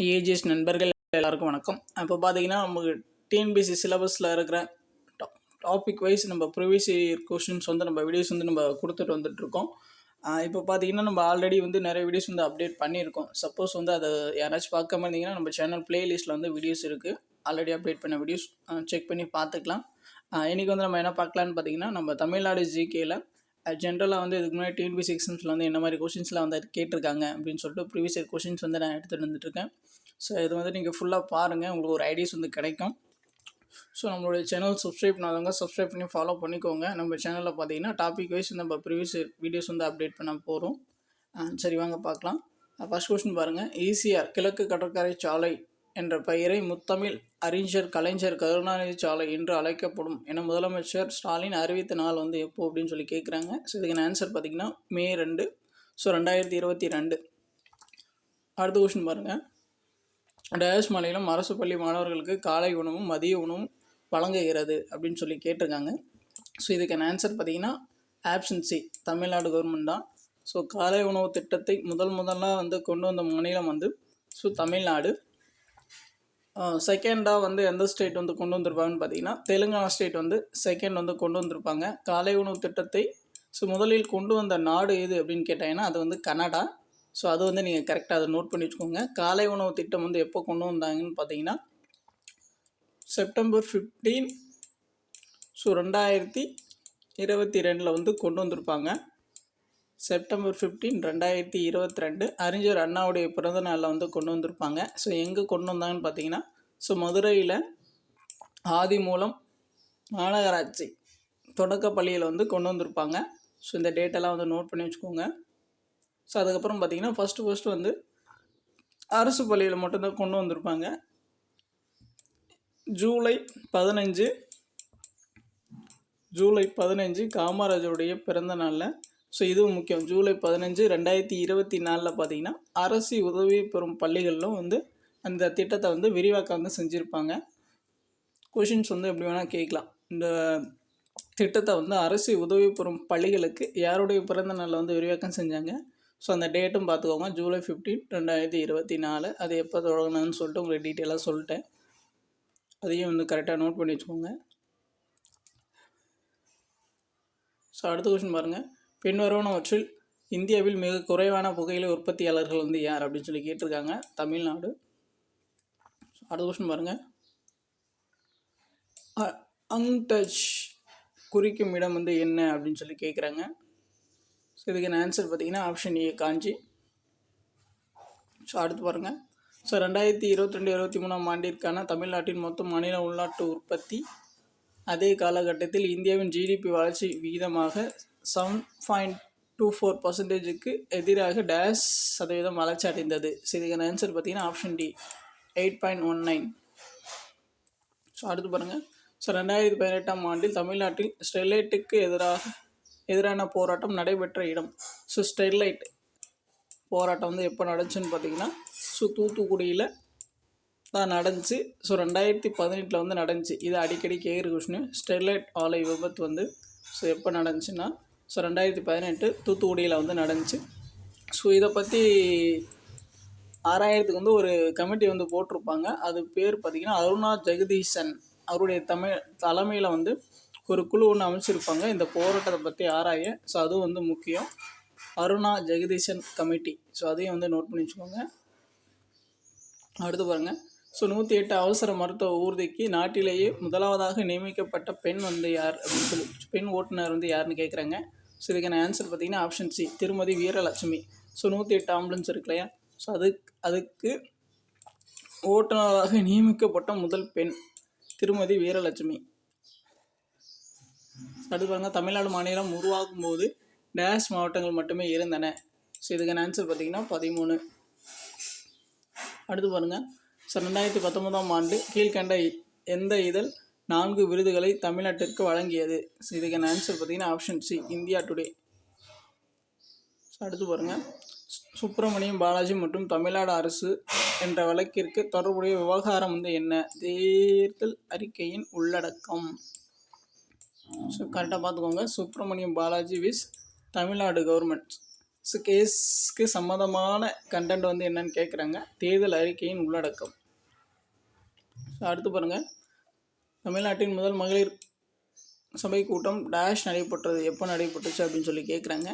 AGS நண்பர்கள் எல்லாருக்கும் வணக்கம். இப்போ பார்த்தீங்கன்னா நமக்கு டிஎன்பிஎஸ்சி சிலபஸில் இருக்கிற டாபிக் வைஸ் நம்ம ப்ரீவியஸ் இயர் கொஷின்ஸ் வந்து நம்ம வீடியோஸ் வந்து நம்ம கொடுத்துட்டு வந்துட்டுருக்கோம். இப்போ பார்த்தீங்கன்னா நம்ம ஆல்ரெடி வந்து நிறைய வீடியோஸ் வந்து அப்டேட் பண்ணியிருக்கோம். சப்போஸ் வந்து அதை யாராச்சும் பார்க்காம இருந்தீங்கன்னா நம்ம சேனல் பிளேலிஸ்ட்டில் வந்து வீடியோஸ் இருக்குது. ஆல்ரெடி அப்டேட் பண்ண வீடியோஸ் செக் பண்ணி பார்த்துக்கலாம். இன்றைக்கி வந்து நம்ம என்ன பார்க்கலான்னு பார்த்தீங்கன்னா, நம்ம தமிழ்நாடு ஜிகேயில் ஜென்ரலாக வந்து இதுக்கு முன்னாடி டிஎன்பிஎஸ்சி எக்ஸாம்ஸில் வந்து என்ன மாதிரி கொஷின்ஸ்லாம் வந்து கேட்டிருக்காங்க அப்படின்னு சொல்லிட்டு ப்ரீவியஸ் இயர் கொஷின்ஸ் வந்து நான் எடுத்துகிட்டு வந்துட்டுருக்கேன். ஸோ இது வந்து நீங்கள் ஃபுல்லாக பாருங்கள், உங்களுக்கு ஒரு ஐடியாஸ் வந்து கிடைக்கும். ஸோ நம்மளுடைய சேனல் சப்ஸ்கிரைப் பண்ணாதவங்க சப்ஸ்கிரைப் பண்ணி ஃபாலோ பண்ணிக்கோங்க. நம்ம சேனலில் பார்த்தீங்கன்னா டாபிக் வைஸ் நம்ம ப்ரீவியஸ் வீடியோஸ் வந்து அப்டேட் பண்ண போகிறோம். சரி வாங்க பார்க்கலாம். ஃபர்ஸ்ட் கொஸ்டின் பாருங்கள். ஈசிஆர் கிழக்கு கடற்கரை சாலை என்ற பெயரை முத்தமிழ் அறிஞர் கலைஞர் கருணாநிதி சாலை என்று அழைக்கப்படும் என முதலமைச்சர் ஸ்டாலின் அறிவித்த நாள் வந்து எப்போ அப்படின்னு சொல்லி கேட்குறாங்க. ஸோ இதுக்கு ஆன்சர் பார்த்தீங்கன்னா மே 2, ஸோ 2022. அடுத்த கொஸ்டின் பாருங்கள். டேஷ் மாநிலம் அரசு பள்ளி மாணவர்களுக்கு காலை உணவும் மதிய உணவும் வழங்குகிறது அப்படின்னு சொல்லி கேட்டிருக்காங்க. ஸோ இதுக்கான ஆன்சர் பார்த்தீங்கன்னா ஆப்ஷன் சி, தமிழ்நாடு கவர்மெண்ட் தான். ஸோ காலை உணவு திட்டத்தை முதலாக வந்து கொண்டு வந்த மாநிலம் வந்து தமிழ்நாடு. செகண்டாக வந்து எந்த ஸ்டேட் வந்து கொண்டு வந்திருப்பாங்கன்னு பார்த்தீங்கன்னா தெலுங்கானா ஸ்டேட் வந்து செகண்ட் வந்து கொண்டு வந்திருப்பாங்க காலை உணவு திட்டத்தை. முதலில் கொண்டு வந்த நாடு எது அப்படின்னு கேட்டாங்கன்னா அது வந்து கனடா. ஸோ அது வந்து நீங்கள் கரெக்டாக அதை நோட் பண்ணி வச்சுக்கோங்க. காலை உணவு திட்டம் வந்து எப்போ கொண்டு வந்தாங்கன்னு பார்த்தீங்கன்னா செப்டம்பர் 15, 2022 வந்து கொண்டு வந்திருப்பாங்க. செப்டம்பர் 15, 2022 அறிஞர் அண்ணாவுடைய பிறந்த நாளில் வந்து கொண்டு வந்திருப்பாங்க. ஸோ எங்கே கொண்டு வந்தாங்கன்னு பார்த்தீங்கன்னா மதுரையில் ஆதிமூலம் மாநகராட்சி தொடக்க பள்ளியில் வந்து கொண்டு வந்திருப்பாங்க. ஸோ இந்த டேட்டெல்லாம் வந்து நோட் பண்ணி வச்சுக்கோங்க. ஸோ அதுக்கப்புறம் பார்த்தீங்கன்னா ஃபஸ்ட்டு வந்து அரசு பள்ளியில் மட்டும்தான் கொண்டு வந்திருப்பாங்க. ஜூலை 15 காமராஜருடைய பிறந்த நாளில். ஸோ இதுவும் முக்கியம். ஜூலை 15, 2024 பார்த்தீங்கன்னா அரசு உதவி பெறும் பள்ளிகளிலும் வந்து அந்த திட்டத்தை வந்து விரிவாக்கம் வந்து செஞ்சுருப்பாங்க. கொஷின்ஸ் வந்து எப்படி வேணால் கேட்கலாம். இந்த திட்டத்தை வந்து அரசு உதவி பெறும் பள்ளிகளுக்கு யாருடைய பிறந்த நாளில் வந்து விரிவாக்கம் செஞ்சாங்க. ஸோ அந்த டேட்டும் பார்த்துக்கோங்க. ஜூலை 15, 2024. அது எப்போ தொடங்கினான்னு சொல்லிட்டு உங்களுக்கு டீட்டெயிலாக சொல்லிட்டேன். அதையும் வந்து கரெக்டாக நோட் பண்ணி வச்சுக்கோங்க. ஸோ அடுத்த கொஸ்டின் பாருங்கள். பின்வருவனவற்றில் இந்தியாவில் மிக குறைவான புகையிலை உற்பத்தியாளர்கள் வந்து யார் அப்படின்னு சொல்லி கேட்டிருக்காங்க. தமிழ்நாடு. அடுத்த கொஸ்டின் பாருங்கள். அன்டச் குறிக்கும் இடம் வந்து என்ன அப்படின்னு சொல்லி கேட்குறாங்க. ஸோ இதுக்கான ஆன்சர் பார்த்தீங்கன்னா ஆப்ஷன் ஏ, காஞ்சி. ஸோ அடுத்து பாருங்கள். ஸோ 2022-23 ஆண்டிற்கான தமிழ்நாட்டின் மொத்த மாநில உள்நாட்டு உற்பத்தி அதே காலகட்டத்தில் இந்தியாவின் ஜிடிபி வளர்ச்சி விகிதமாக 7.24%க்கு எதிராக டேஷ் % வளர்ச்சி அடைந்தது. ஸோ இதுக்கான ஆன்சர் பார்த்தீங்கன்னா ஆப்ஷன் டி, 8.19. ஸோ அடுத்து பாருங்கள். ஸோ 2018 ஆண்டில் தமிழ்நாட்டில் ஸ்டெர்லைட்டுக்கு எதிரான போராட்டம் நடைபெற்ற இடம். ஸோ ஸ்டெர்லைட் போராட்டம் வந்து எப்போ நடந்துச்சுன்னு பார்த்தீங்கன்னா தூத்துக்குடியில் தான் நடந்துச்சு. ஸோ 2018 வந்து நடந்துச்சு. இது அடிக்கடி கேட்குற கொஸ்டின். ஸ்டெர்லைட் ஆலை விபத்து வந்து எப்போ நடந்துச்சுன்னா 2018 தூத்துக்குடியில் வந்து நடந்துச்சு. ஸோ இதை பற்றி ஆராயறதுக்கு வந்து ஒரு கமிட்டி வந்து போட்டிருப்பாங்க. அது பேர் பார்த்திங்கன்னா அருணா ஜெகதீசன் அவருடைய தலைமையில் வந்து ஒரு குழு ஒன்று அமைச்சிருப்பாங்க இந்த போராட்டத்தை பற்றி ஆராய. ஸோ அதுவும் வந்து முக்கியம். அருணா ஜெகதீசன் கமிட்டி. ஸோ அதையும் வந்து நோட் பண்ணி வச்சுக்கோங்க. அடுத்து பாருங்கள். ஸோ 108 அவசர மருத்துவ ஊர்திக்கு நாட்டிலேயே முதலாவதாக நியமிக்கப்பட்ட பெண் வந்து யார் அப்படின்னு சொல்லி பெண் ஓட்டுநர் வந்து யாருன்னு கேட்குறாங்க. ஸோ இதுக்கான ஆன்சர் பார்த்தீங்கன்னா ஆப்ஷன் சி, திருமதி வீரலட்சுமி. ஸோ 108 ஆம்புலன்ஸ் இருக்கு இல்லையா, ஸோ அதுக்கு ஓட்டுநராக நியமிக்கப்பட்ட முதல் பெண் திருமதி வீரலட்சுமி. அடுத்து பாருங்கள். தமிழ்நாடு மாநிலம் உருவாகும் போது டேஷ் மாவட்டங்கள் மட்டுமே இருந்தன. ஸோ இதுக்கான ஆன்சர் பார்த்தீங்கன்னா 13. அடுத்து பாருங்கள். ஸோ 2019 ஆண்டு கீழ்கண்ட எந்த இதழ் 4 விருதுகளை தமிழ்நாட்டிற்கு வழங்கியது. ஸோ இதுக்கான ஆன்சர் பார்த்தீங்கன்னா option C, India today. So அடுத்து பாருங்கள். சுப்பிரமணியம் பாலாஜி மற்றும் தமிழ்நாடு அரசு என்ற வழக்கிற்கு தொடர்புடைய விவகாரம் வந்து என்ன? தேர்தல் அறிக்கையின் உள்ளடக்கம். ஸோ கரெக்டாக பார்த்துக்கோங்க. சுப்பிரமணியம் பாலாஜி விஸ் தமிழ்நாடு கவர்மெண்ட். ஸோ கேஸ்க்கு சம்மந்தமான கண்டென்ட் வந்து என்னன்னு கேட்குறாங்க. தேர்தல் அறிக்கையின் உள்ளடக்கம். அடுத்து பாருங்கள், தமிழ்நாட்டின் முதல் மகளிர் சபை கூட்டம் டேஷ் நடைபெற்றது, எப்போ நடைபெற்றுச்சு அப்படின்னு சொல்லி கேட்குறாங்க.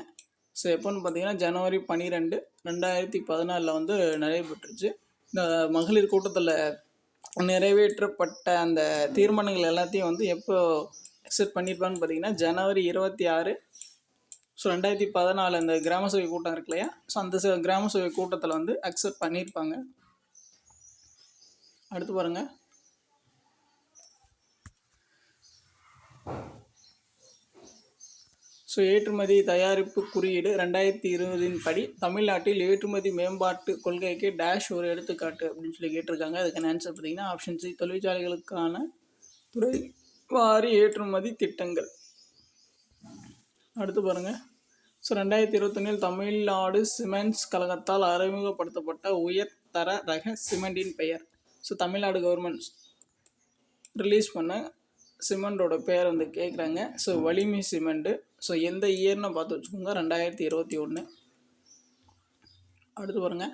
ஸோ எப்போன்னு பார்த்தீங்கன்னா ஜனவரி 12, 2014 வந்து நடைபெற்றுச்சு. இந்த மகளிர் கூட்டத்தில் நிறைவேற்றப்பட்ட அந்த தீர்மானங்கள் எல்லாத்தையும் வந்து எப்போ அக்செப்ட் பண்ணியிருப்பான்னு பார்த்தீங்கன்னா ஜனவரி 26, 2014 அந்த கிராம சபை கூட்டம் இருக்கு இல்லையா, ஸோ அந்த கிராம சபை கூட்டத்தில் வந்து அக்செப்ட் பண்ணியிருப்பாங்க. அடுத்து பாருங்கள், ஸோ ஏற்றுமதி தயாரிப்பு குறியீடு 2020 படி தமிழ்நாட்டில் ஏற்றுமதி மேம்பாட்டு கொள்கைக்கு டேஷ் ஒரு எடுத்துக்காட்டு அப்படின்னு சொல்லி கேட்டிருக்காங்க. அதுக்கான ஆன்சர் பார்த்தீங்கன்னா ஆப்ஷன் சி, தொழிற்சாலைகளுக்கான துறை வாரி ஏற்றுமதி திட்டங்கள். அடுத்து பாருங்கள், ஸோ 2021 தமிழ்நாடு சிமெண்ட்ஸ் கழகத்தால் அறிமுகப்படுத்தப்பட்ட உயர்தர ரக சிமெண்டின் பெயர். ஸோ தமிழ்நாடு கவர்மெண்ட் ரிலீஸ் பண்ண சிமெண்டோட பேர் வந்து கேட்குறாங்க. ஸோ வலிமை சிமெண்ட்டு. ஸோ எந்த இயர்னு பார்த்து வச்சுக்கோங்க, 2021. அடுத்து பாருங்கள்,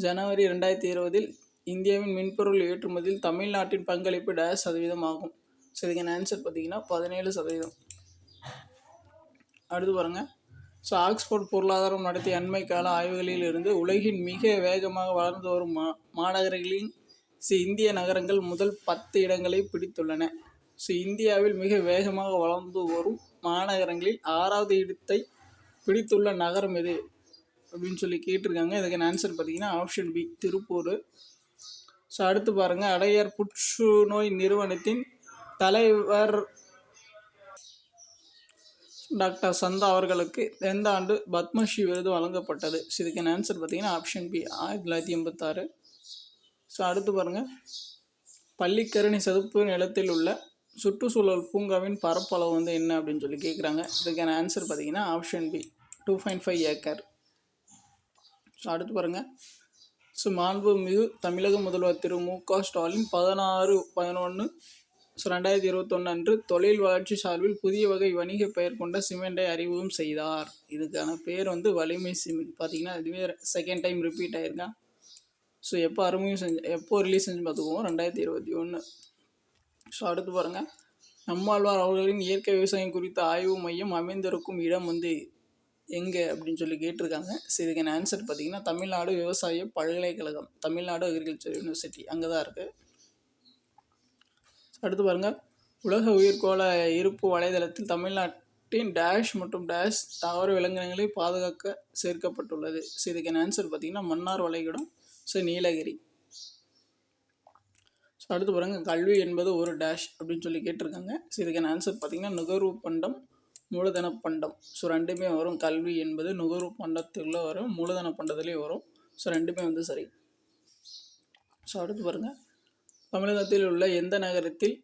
ஜனவரி 2020 இந்தியாவின் மின்பொருள் ஏற்றுமதியில் தமிழ்நாட்டின் பங்களிப்பு டேஷ் சதவீதம் ஆகும். ஸோ இதுக்கான ஆன்சர் பார்த்தீங்கன்னா 17%. அடுத்து பாருங்கள், ஸோ ஆக்ஸ்போர்ட் பொருளாதாரம் நடத்திய அண்மை கால ஆய்வுகளில் இருந்து உலகின் மிக வேகமாக வளர்ந்து வரும் மாநகரங்களின் இந்திய நகரங்கள் முதல் 10 இடங்களை பிடித்துள்ளன. ஸோ இந்தியாவில் மிக வேகமாக வளர்ந்து வரும் மாநகரங்களில் 6வது இடத்தை பிடித்துள்ள நகரம் எது அப்படின்னு சொல்லி கேட்டிருக்காங்க. இதுக்கான ஆன்சர் பார்த்தீங்கன்னா ஆப்ஷன் பி, திருப்பூர். ஸோ அடுத்து பாருங்கள், அடையார் புற்றுநோய் நிறுவனத்தின் தலைவர் டாக்டர் சந்தா அவர்களுக்கு எந்த ஆண்டு பத்மஸ்ரீ விருது வழங்கப்பட்டது? ஸோ இதுக்கான ஆன்சர் பார்த்தீங்கன்னா ஆப்ஷன் பி, 1986. ஸோ அடுத்து பாருங்கள், பள்ளிக்கரணி சதுப்பு நிலத்தில் உள்ள சுற்றுச்சூழல் பூங்காவின் பரப்பளவு வந்து என்ன அப்படின்னு சொல்லி கேட்குறாங்க. இதுக்கான ஆன்சர் பார்த்தீங்கன்னா ஆப்ஷன் பி, 2.5 ஏக்கர். ஸோ அடுத்து பாருங்கள், ஸோ மாண்புமிகு தமிழக முதல்வர் திரு மு.க. ஸ்டாலின் 16/11, 2021 அன்று தொழில் வளர்ச்சி சார்பில் புதிய வகை வணிக பெயர் கொண்ட சிமெண்டை அறிமுகம் செய்தார். இதுக்கான பேர் வந்து வலிமை சிமெண்ட். பார்த்தீங்கன்னா இதுவே செகண்ட் டைம் ரிப்பீட் ஆகிருக்கான். ஸோ எப்போ ரிலீஸ் செஞ்சு பார்த்துக்குவோம், 2021. ஸோ அடுத்து பாருங்கள், நம்மாழ்வார் அவர்களின் இயற்கை விவசாயம் குறித்த ஆய்வு மையம் அமைந்திருக்கும் இடம் வந்து எங்கே அப்படின்னு சொல்லி கேட்டிருக்காங்க. ஸோ இதுக்கான ஆன்சர் பார்த்தீங்கன்னா தமிழ்நாடு விவசாய பல்கலைக்கழகம், தமிழ்நாடு அக்ரிகல்ச்சர் யூனிவர்சிட்டி அங்கே தான் இருக்குது. அடுத்து பாருங்கள், உலக உயிர்கோள இருப்பு வலைதளத்தில் தமிழ்நாட்டின் டேஷ் மற்றும் டேஷ் தாவர விலங்கினங்களை பாதுகாக்க சேர்க்கப்பட்டுள்ளது. ஸோ இதுக்கான ஆன்சர் பார்த்தீங்கன்னா மன்னார் வளைகுடம், ஸோ நீலகிரி. ஸோ அடுத்து பாருங்கள், கல்வி என்பது ஒரு டேஷ் அப்படின்னு சொல்லி கேட்டிருக்காங்க. ஸோ இதுக்கான ஆன்சர் பார்த்தீங்கன்னா நுகர்வு பண்டம், மூலதன பண்டம். ஸோ ரெண்டுமே வரும். கல்வி என்பது நுகர்வு பண்டத்தில் வரும், மூலதன பண்டத்துலேயும் வரும். ஸோ ரெண்டுமே வந்து சரி. ஸோ அடுத்து பாருங்கள், தமிழகத்தில் உள்ள எந்த நகரத்தில்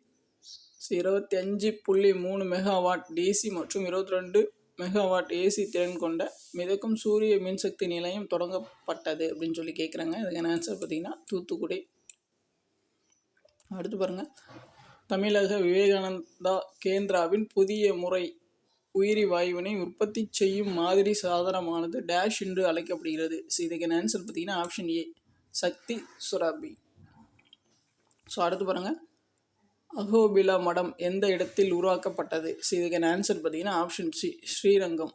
25.3 மெகாவாட் டிசி மற்றும் 22 மெகாவாட் ஏசி திறன் கொண்ட மிதக்கும் சூரிய மின்சக்தி நிலையம் தொடங்கப்பட்டது அப்படின்னு சொல்லி கேட்குறாங்க. இதுக்கான ஆன்சர் பார்த்தீங்கன்னா தூத்துக்குடி. அடுத்து பாருங்கள், தமிழக விவேகானந்தா கேந்திராவின் புதிய முறை உயிரி வாயுவினை உற்பத்தி செய்யும் மாதிரி சாதனமானது டேஷ் என்று அழைக்கப்படுகிறது. ஸோ இதுக்கான ஆன்சர் பார்த்தீங்கன்னா ஆப்ஷன் ஏ, சக்தி சுராபி. ஸோ அடுத்து பாருங்கள், அகோபிலா மடம் எந்த இடத்தில் உருவாக்கப்பட்டது? ஸோ இதுக்கான ஆன்சர் பார்த்தீங்கன்னா ஆப்ஷன் சி, ஸ்ரீரங்கம்.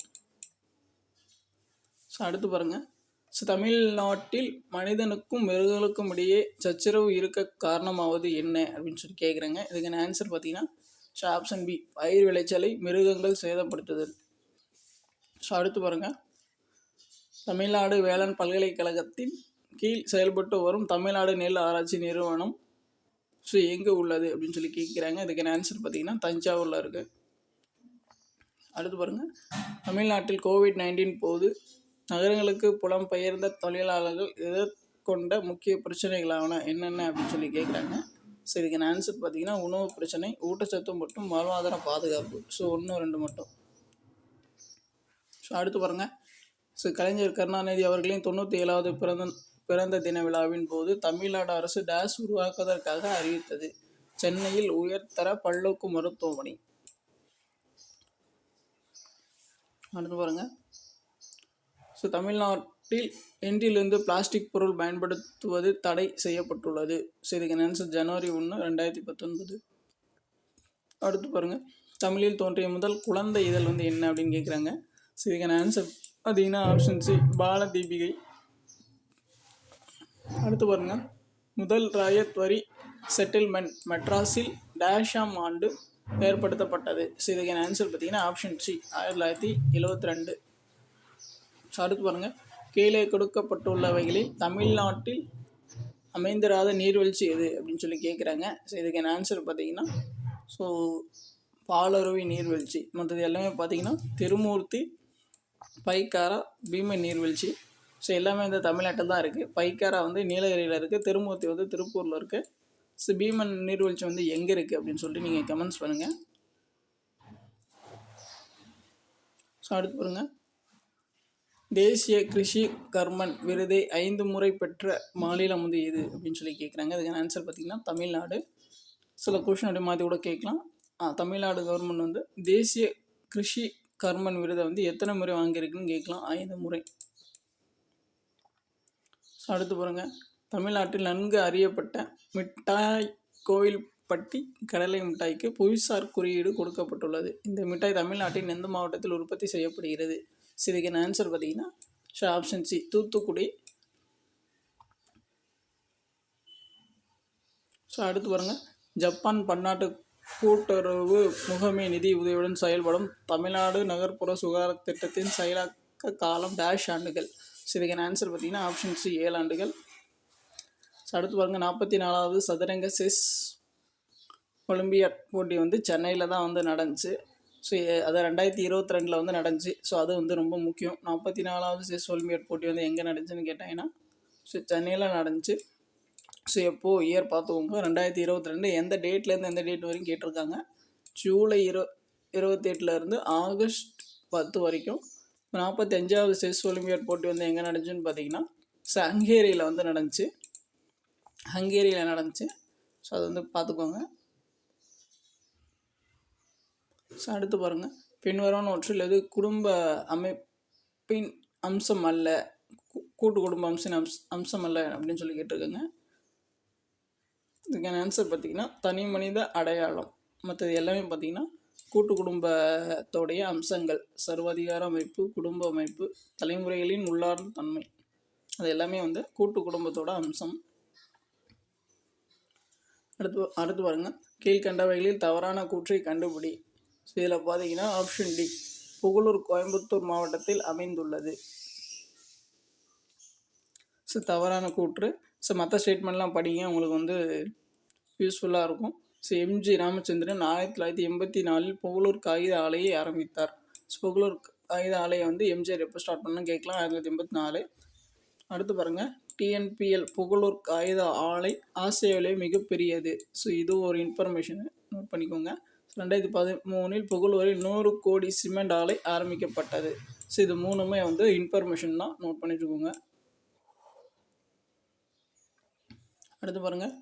ஸோ அடுத்து பாருங்கள், ஸோ தமிழ்நாட்டில் மனிதனுக்கும் மிருகங்களுக்கும் இடையே சச்சரவு இருக்க காரணமாவது என்ன அப்படின்னு சொல்லி கேட்குறாங்க. இதுக்கான ஆன்சர் பார்த்தீங்கன்னா ஸோ ஆப்ஷன் பி, பயிர் விளைச்சலை மிருகங்கள் சேதப்படுத்துதல். ஸோ அடுத்து பாருங்கள், தமிழ்நாடு வேளாண் பல்கலைக்கழகத்தின் கீழ் செயல்பட்டு வரும் தமிழ்நாடு நெல் ஆராய்ச்சி நிறுவனம் ஸோ எங்கே உள்ளது அப்படின்னு சொல்லி கேட்குறாங்க. இதுக்கான ஆன்சர் பார்த்தீங்கன்னா தஞ்சாவூரில் இருக்குது. அடுத்து பாருங்கள், தமிழ்நாட்டில் COVID-19 போது நகரங்களுக்கு புலம்பெயர்ந்த தொழிலாளர்கள் எதிர்கொண்ட முக்கிய பிரச்சனைகளான என்னென்ன அப்படின்னு சொல்லி கேட்குறாங்க. ஸோ இதுக்கான ஆன்சர் பார்த்தீங்கன்னா உணவு பிரச்சனை, ஊட்டச்சத்து மற்றும் வாழ்வாதார பாதுகாப்பு. ஸோ 1, 2 மட்டும். ஸோ அடுத்து பாருங்கள், ஸோ கலைஞர் கருணாநிதி அவர்களின் 97வது பிறந்த தின விழாவின் போது தமிழ்நாடு அரசு டேஷ் உருவாக்குவதற்காக அறிவித்தது. சென்னையில் உயர்தர பல்நோக்கு மருத்துவமனை. அடுத்து பாருங்கள், ஸோ ஸோ தமிழ்நாட்டில் இன்றிலிருந்து பிளாஸ்டிக் பொருள் பயன்படுத்துவது தடை செய்யப்பட்டுள்ளது. ஸோ இதுக்கு ஆன்சர் ஜனவரி 1, 2019. அடுத்து பாருங்கள், தமிழில் தோன்றிய முதல் குழந்தை இதழ் வந்து என்ன அப்படின்னு கேட்குறாங்க. ஸோ இதுக்கான ஆன்சர் பார்த்தீங்கன்னா ஆப்ஷன் சி, பாலதீபிகை. அடுத்து பாருங்கள், முதல் ராயத் வரி செட்டில்மெண்ட் மெட்ராஸில் டேஷாம் ஆண்டு ஏற்படுத்தப்பட்டது. ஸோ இதுக்கான ஆன்சர் பார்த்தீங்கன்னா ஆப்ஷன் சி, 1972. ஸோ அடுத்து பாருங்கள், கீழே கொடுக்கப்பட்டுள்ளவைகளில் தமிழ்நாட்டில் அமைந்திராத நீர்வீழ்ச்சி எது அப்படின்னு சொல்லி கேட்குறாங்க. ஸோ இதுக்கான ஆன்சர் பார்த்தீங்கன்னா ஸோ பாலருவி நீர்வீழ்ச்சி. மற்றது எல்லாமே பார்த்தீங்கன்னா திருமூர்த்தி, பைக்காரா, பீமன் நீர்வீழ்ச்சி. ஸோ எல்லாமே வந்து தமிழ்நாட்டில் தான் இருக்குது. பைக்காரா வந்து நீலகிரியில் இருக்குது, திருமூர்த்தி வந்து திருப்பூரில் இருக்குது. ஸோ பீமன் நீர்வீழ்ச்சி வந்து எங்கே இருக்குது அப்படின்னு சொல்லிட்டு நீங்கள் கமெண்ட்ஸ் பண்ணுங்கள். ஸோ அடுத்து பாருங்கள், தேசிய கிருஷி கர்மன் விருதை 5 முறை பெற்ற மாநிலம் வந்து எது அப்படின்னு சொல்லி கேட்குறாங்க. அதுக்கான ஆன்சர் பார்த்திங்கன்னா தமிழ்நாடு. சில கொஷின் அப்படி மாற்றி கூட கேட்கலாம். தமிழ்நாடு கவர்மெண்ட் வந்து தேசிய கிருஷி கர்மன் விருதை வந்து எத்தனை முறை வாங்கியிருக்குன்னு கேட்கலாம். 5 முறை. ஸோ அடுத்து பாருங்கள், தமிழ்நாட்டில் நன்கு அறியப்பட்ட மிட்டாய் கோவில்பட்டி கடலை மிட்டாய்க்கு புவிசார் குறியீடு கொடுக்கப்பட்டுள்ளது. இந்த மிட்டாய் தமிழ்நாட்டின் எந்த மாவட்டத்தில் உற்பத்தி செய்யப்படுகிறது? ஸோ இதுக்கான ஆன்சர் பார்த்தீங்கன்னா ஆப்ஷன் சி, தூத்துக்குடி. ஸோ அடுத்து பாருங்கள், ஜப்பான் பன்னாட்டு கூட்டுறவு முகமை நிதி உதவியுடன் செயல்படும் தமிழ்நாடு நகர்ப்புற சுகாதார திட்டத்தின் செயலாக்க காலம் டேஷ் ஆண்டுகள். ஸோ இதுக்கான ஆன்சர் பார்த்தீங்கன்னா ஆப்ஷன் சி, 7 ஆண்டுகள். ஸோ அடுத்து பாருங்கள், 44வது சதுரங்க செஸ் ஒலிம்பியாட் போட்டி வந்து சென்னையில் தான் வந்து நடந்துச்சு. ஸோ அது 2022 வந்து நடந்துச்சு. ஸோ அது வந்து ரொம்ப முக்கியம். 44வது செஸ் ஒலிம்பியாட் போட்டி வந்து எங்கே நடந்துச்சுன்னு கேட்டாங்கன்னா ஸோ சென்னையில் நடந்துச்சு. ஸோ எப்போது இயர் பார்த்துக்கோங்க, 2022 எந்த டேட்லேருந்து எந்த டேட் வரைக்கும் கேட்டிருக்காங்க. ஜூலை 28 ஆகஸ்ட் 10 வரைக்கும். 45வது செஸ் ஒலிம்பியாட் போட்டி வந்து எங்கே நடந்துச்சுன்னு பார்த்தீங்கன்னா ஹங்கேரியில் வந்து நடந்துச்சு. ஸோ அது வந்து பார்த்துக்கோங்க. ஸோ அடுத்து பாருங்கள், பின்வருவனவற்றில் எது குடும்ப அமைப்பின் அம்சம் அல்ல, கூட்டு குடும்ப அம்சம் அல்ல அப்படின்னு சொல்லி கேட்டிருக்காங்க. இதுக்கான ஆன்சர் பார்த்திங்கன்னா தனி மனித அடையாளம். மற்றது எல்லாமே பார்த்திங்கன்னா கூட்டு குடும்பத்தோடைய அம்சங்கள். சர்வாதிகார அமைப்பு, குடும்ப அமைப்பு, தலைமுறைகளின் உள்ளார்ந்த தன்மை, அது எல்லாமே வந்து கூட்டு குடும்பத்தோட அம்சம். அடுத்து பாருங்கள், கீழ்கண்டவைகளில் தவறான கூற்றை கண்டுபிடி. இதில் பார்த்தீங்கன்னா ஆப்ஷன் டி, புகழூர் கோயம்புத்தூர் மாவட்டத்தில் அமைந்துள்ளது. ஸோ தவறான கூற்று. ஸோ மற்ற ஸ்டேட்மெண்ட்லாம் படிங்க, உங்களுக்கு வந்து யூஸ்ஃபுல்லாக இருக்கும். ஸோ எம்ஜி ராமச்சந்திரன் 1984 புகழூர் காகித ஆலையை ஆரம்பித்தார். ஸோ புகழூர் காகித ஆலையை வந்து எம்ஜிஆர் எப்போ ஸ்டார்ட் பண்ணணும்னு கேட்கலாம், 1984. அடுத்து பாருங்கள், டிஎன்பிஎல் புகழூர் காகித ஆலை ஆசியாவிலே மிகப்பெரியது. ஸோ இது ஒரு இன்ஃபர்மேஷனு நோட் பண்ணிக்கோங்க. 2013 புகழூரில் 100 கோடி சிமெண்ட் ஆலை ஆரம்பிக்கப்பட்டது. ஸோ இது மூணுமே வந்து இன்ஃபர்மேஷன் தான், நோட் பண்ணிட்டுருக்கோங்க. அடுத்து பாருங்கள்,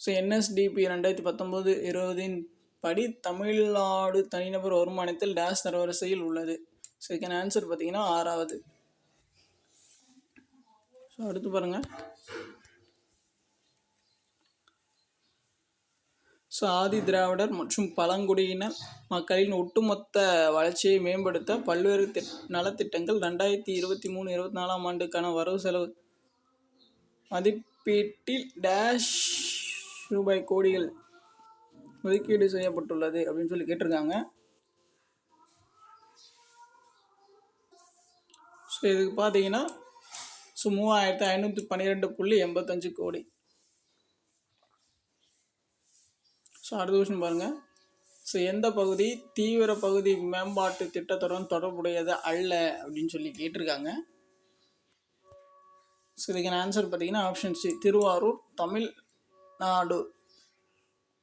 ஸோ என்எஸ்டிபி 2019-20 படி தமிழ்நாடு தனிநபர் வருமானத்தில் டேஷ் தரவரிசையில் உள்ளது. ஸோ இதுக்கான ஆன்சர் பார்த்தீங்கன்னா 6வது. ஸோ அடுத்து பாருங்கள், ஸோ ஆதி திராவிடர் மற்றும் பழங்குடியினர் மக்களின் ஒட்டுமொத்த வளர்ச்சியை மேம்படுத்த பல்வேறு நலத்திட்டங்கள் 2023-24 ஆண்டுக்கான வரவு செலவு மதிப்பீட்டில் டேஷ் ரூபாய் கோடிகள் ஒதுக்கீடு செய்யப்பட்டுள்ளது அப்படின்னு சொல்லி கேட்டிருக்காங்க. ஸோ இதுக்கு பார்த்தீங்கன்னா 3512.85 கோடி. ஸோ அடுத்த கொஸ்டின் பாருங்கள், ஸோ எந்த பகுதி தீவிர பகுதி மேம்பாட்டு திட்டத்துடன் தொடர்புடையது அல்ல அப்படின்னு சொல்லி கேட்டிருக்காங்க. ஸோ இதுக்கான ஆன்சர் பார்த்தீங்கன்னா ஆப்ஷன் சி, திருவாரூர், தமிழ்நாடு.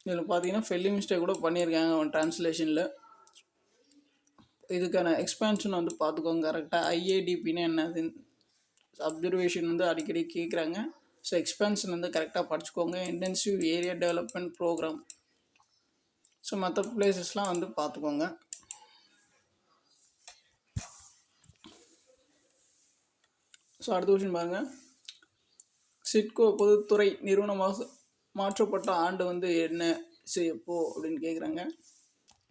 இதில் பார்த்தீங்கன்னா ஃபெல்லி மிஸ்டேக் கூட பண்ணியிருக்காங்க அவன் டிரான்ஸ்லேஷனில். இதுக்கான எக்ஸ்பேன்ஷன் வந்து பார்த்துக்கோங்க கரெக்டாக. ஐஏடிபின்னு என்னது அப்சர்வேஷன் வந்து அடிக்கடி கேட்குறாங்க. ஸோ எக்ஸ்பேன்ஷன் வந்து கரெக்டாக படிச்சுக்கோங்க. Intensive area development programme. So மற்ற பிளேசஸ்லாம் வந்து பார்த்துக்கோங்க. ஸோ அடுத்த கொஷின் பாருங்கள். சிட்கோ பொதுத்துறை நிறுவனமாக மாற்றப்பட்ட ஆண்டு வந்து என்ன, ஸோ எப்போ அப்படின்னு கேட்குறாங்க.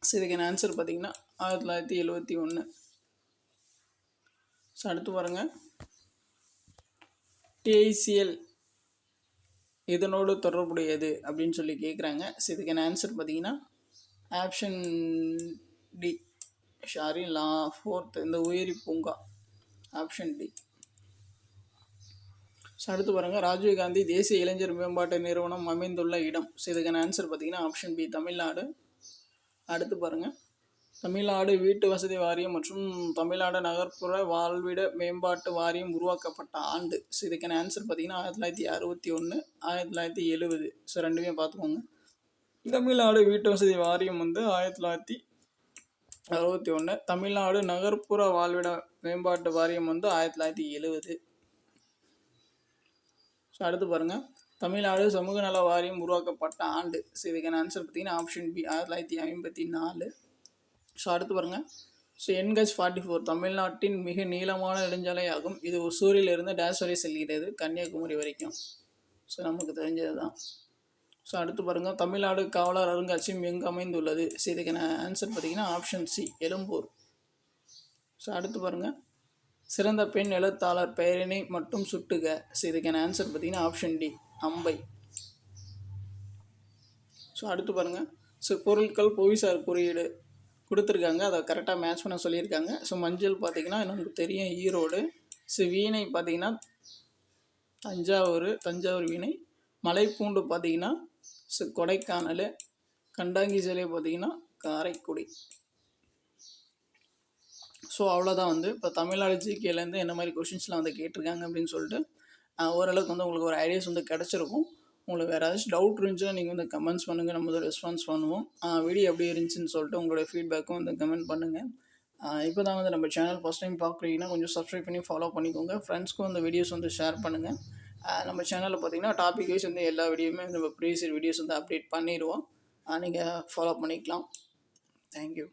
ஸோ இதுக்கான ஆன்சர் பார்த்தீங்கன்னா 1971. ஸோ அடுத்து பாருங்கள். டிஐசிஎல் இதனோடு தொடர்புடையது அப்படின்னு சொல்லி கேட்குறாங்க. ஸோ இதுக்கான ஆன்சர் பார்த்தீங்கன்னா ஆப்ஷன் டி, ஷாரி லா 4th இந்த உயிரி பூங்கா, ஆப்ஷன் டி. ஸோ அடுத்து பாருங்கள். ராஜீவ்காந்தி தேசிய இளைஞர் மேம்பாட்டு நிறுவனம் அமைந்துள்ள இடம். ஸோ இதுக்கான ஆன்சர் பார்த்தீங்கன்னா ஆப்ஷன் பி, தமிழ்நாடு. அடுத்து பாருங்கள். தமிழ்நாடு வீட்டு வசதி வாரியம் மற்றும் தமிழ்நாடு நகர்ப்புற வாழ்விட மேம்பாட்டு வாரியம் உருவாக்கப்பட்ட ஆண்டு. ஸோ இதுக்கான ஆன்சர் பார்த்தீங்கன்னா 1961, 1970. ஸோ ரெண்டுமே பார்த்துக்கோங்க. தமிழ்நாடு வீட்டு வசதி வாரியம் வந்து 1961, தமிழ்நாடு நகர்ப்புற வாழ்விட மேம்பாட்டு வாரியம் வந்து 1970. ஸோ அடுத்து பாருங்கள். தமிழ்நாடு சமூக நல வாரியம் உருவாக்கப்பட்ட ஆண்டு. ஸோ இதுக்கான ஆன்சர் பார்த்தீங்கன்னா ஆப்ஷன் பி, 1954. ஸோ அடுத்து பாருங்கள். ஸோ NH 44 தமிழ்நாட்டின் மிக நீளமான நெடுஞ்சாலை ஆகும். இது ஒசூரிலிருந்து டேஷ் வரை செல்கிறது, கன்னியாகுமரி வரைக்கும். ஸோ நமக்கு தெரிஞ்சது தான். ஸோ அடுத்து பாருங்கள். தமிழ்நாடு காவலர் அருங்காட்சியகம் எங்கு அமைந்துள்ளது. ஸோ இதுக்கான ஆன்சர் பார்த்தீங்கன்னா ஆப்ஷன் சி, எழும்பூர். ஸோ அடுத்து பாருங்கள். சிறந்த பெண் எழுத்தாளர் பெயரினை மட்டும் சுட்டுக. ஸோ இதுக்கான ஆன்சர் பார்த்தீங்கன்னா ஆப்ஷன் டி, அம்பை. ஸோ அடுத்து பாருங்கள். ஸோ பொருட்கள் புவிசார் குறியீடு கொடுத்துருக்காங்க, அதை கரெக்டாக மேட்ச் பண்ண சொல்லியிருக்காங்க. ஸோ மஞ்சள் பார்த்திங்கன்னா நமக்கு தெரியும், ஈரோடு. ஸோ வீணை பார்த்திங்கன்னா தஞ்சாவூர் வீணை. மலைப்பூண்டு பார்த்திங்கன்னா ஸோ கொடைக்கானல். கண்டாங்கி சிலை பார்த்திங்கன்னா காரைக்குடி. ஸோ அவ்வளோதான் வந்து இப்போ தமிழ்நாடு ஜிகேலேருந்து என்ன மாதிரி கொஷின்ஸ்லாம் வந்து கேட்டிருக்காங்க அப்படின்னு சொல்லிட்டு ஓரளவுக்கு வந்து உங்களுக்கு ஒரு ஐடியாஸ் வந்து கிடச்சிருக்கும். உங்களுக்கு வேறு ஏதாச்சும் டவுட் இருந்துச்சுன்னா நீங்கள் வந்து கமெண்ட்ஸ் பண்ணுங்கள், நம்ம வந்து ரெஸ்பான்ஸ் பண்ணுவோம். வீடியோ எப்படி இருந்துச்சுன்னு சொல்லிட்டு உங்களோட ஃபீட்பேக்கும் வந்து கமெண்ட் பண்ணுங்கள். இப்போ தான் வந்து நம்ம சேனல் ஃபஸ்ட் டைம் பார்க்குறீங்கன்னா கொஞ்சம் சப்ஸ்கிரைப் பண்ணி ஃபாலோ பண்ணிக்கோங்க. ஃப்ரெண்ட்ஸ்க்கும் அந்த வீடியோஸ் வந்து ஷேர் பண்ணுங்கள். நம்ம சேனலில் பார்த்தீங்கன்னா டாபிக் வைஸ் வந்து எல்லா வீடியோவுமே நம்ம ப்ரீவியஸ் வீடியோஸ் வந்து அப்டேட் பண்ணிடுவோம். நீங்கள் ஃபாலோ பண்ணிக்கலாம். தேங்க்யூ.